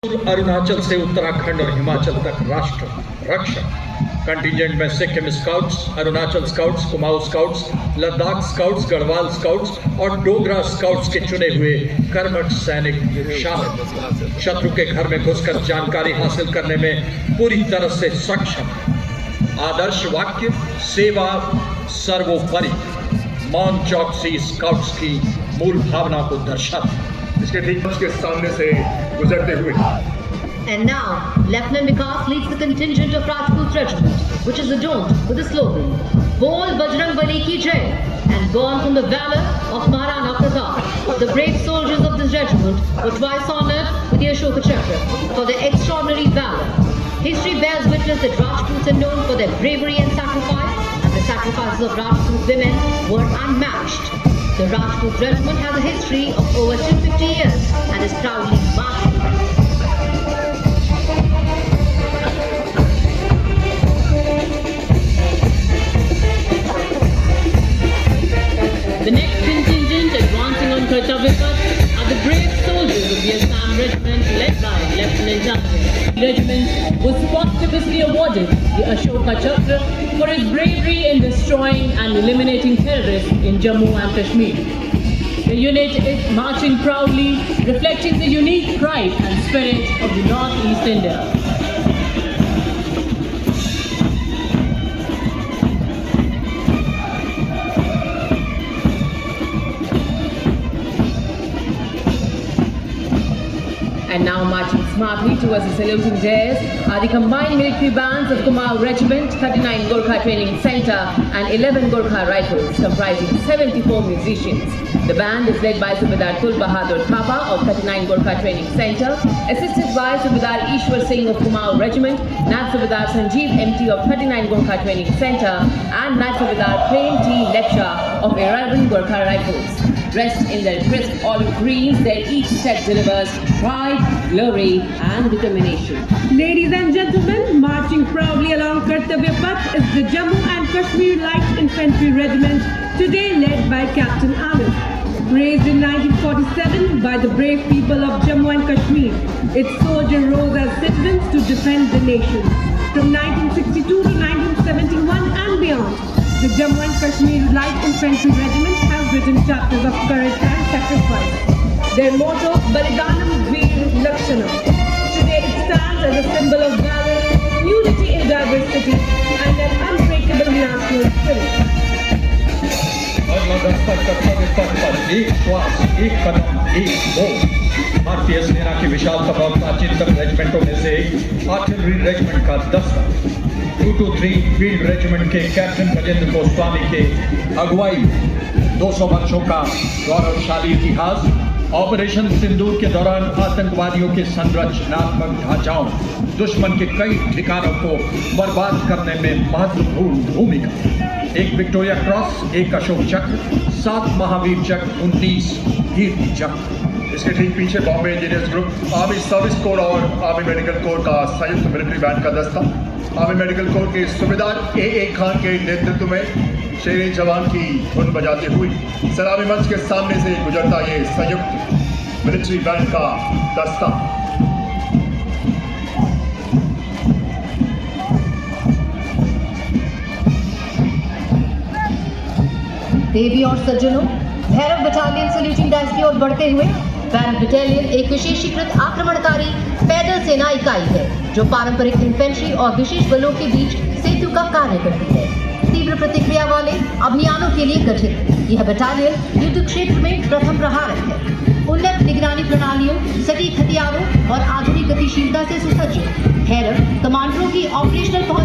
अरुणाचल से उत्तराखंड और हिमाचल तक राष्ट्र रक्षक कंटिजेंट में Sikkim scouts, Arunachal scouts, Kumaon scouts, Ladakh scouts, Garhwal scouts और डोगरा स्काउट्स के चुने हुए कर्मठ सैनिक शामिल। शत्रु के घर में घुसकर जानकारी हासिल करने में पूरी तरह से सक्षम। आदर्श वाक्य सेवा सर्वोपरि मौन चौकसी स्काउट्स की मूल भावना को दर्शाता। इसके ठीक के सामने से गुजरते हुए And now, Lieutenant Vikas leads the contingent of Rajput Regiment, which is adorned with the slogan, Bol Bajrang Bali Ki Jai, and born from the valor of Maharana Pratap. The brave soldiers of this regiment were twice honored with the Ashoka Chakra for their extraordinary valor. History bears witness that Rajputs are known for their bravery and sacrifice, and the sacrifices of Rajput women were unmatched. The Rajput Regiment has a history of over 250 years and is proudly marching. The next contingent advancing on Kartavya Path are the brave soldiers of the Assam Regiment led by Lieutenant Jambia. The regiment was posthumously awarded the Ashoka Chakra for its bravery in destroying and eliminating terrorists in Jammu and Kashmir. The unit is marching proudly, reflecting the unique pride and spirit of the Northeast India. And now marching smartly towards the saluting dais are the combined military bands of Kumaon Regiment, 39 Gorkha Training Center and 11 Gorkha Rifles comprising 74 musicians. The band is led by Subedar Kul Bahadur Thapa of 39 Gorkha Training Center, assisted by Subedar Ishwar Singh of Kumaon Regiment, Nat Subedar Sanjeev MT of 39 Gorkha Training Center and Nat Subedar Prem T Lepcha of 11 Gorkha Rifles. Dressed in their crisp olive greens, their each set delivers pride, glory and determination. Ladies and gentlemen, marching proudly along Kartavya Path is the Jammu and Kashmir Light Infantry Regiment, today led by Captain Anand. Raised in 1947 by the brave people of Jammu and Kashmir, its soldiers rose as citizens to defend the nation. From 1962 to 1971 and beyond, the Jammu and Kashmir Light Infantry Regiment has written chapters of courage and sacrifice. Their motto, Balidanam Veer Lakshanam. Today it stands as a symbol of valor, unity in diversity, and an unbreakable national spirit. एक श्वास, एक कदम, एक बोल। भारतीय सेना की विशालतम और प्राचीनतम रेजिमेंटों में से आर्टिलरी रेजिमेंट का दस्ता 223 फील्ड रेजिमेंट के कैप्टन गजेंद्र गोस्वामी के अगुवाई 200 वर्षों का गौरवशाली इतिहास। ऑपरेशन सिंदूर के दौरान आतंकवादियों के संरचनात्मक ढांचाओं, दुश्मन के कई ठिकानों को बर्बाद करने में महत्वपूर्ण भूमिका। एक विक्टोरिया क्रॉस, एक अशोक चक्र, 7 महावीर चक्र, 19 कीर्ति चक्र। इसके ठीक पीछे Bombay engineers group, army service corps और आर्मी मेडिकल कोर का संयुक्त मिलिट्री बैंड का दस्ता। आर्मी मेडिकल कोर के सूबेदार ए खान के नेतृत्व में शेरे जवान की धुन बजाते हुए सलामी मंच के सामने से गुजरता ये संयुक्त मिलिट्री बैंड का दस्ता। देवी और सज्जनों, भैरव बटालियन सल्यूटिंग डाइस की ओर बढ़ते हुए भैरव बटालियन एक विशेषीकृत आक्रमणकारी पैदल सेना इकाई है जो पारंपरिक इन्फेंट्री और विशेष बलों के बीच सेतु का कार्य करती है। तीव्र प्रतिक्रिया वाले अभियानों के लिए गठित यह बटालियन युद्ध क्षेत्र में प्रथम प्रहारक है। उन्नत निगरानी प्रणालियों, सटीक हथियारों और आधुनिक गतिशीलता से सुसज्जित भैरव कमांडरों की ऑपरेशनल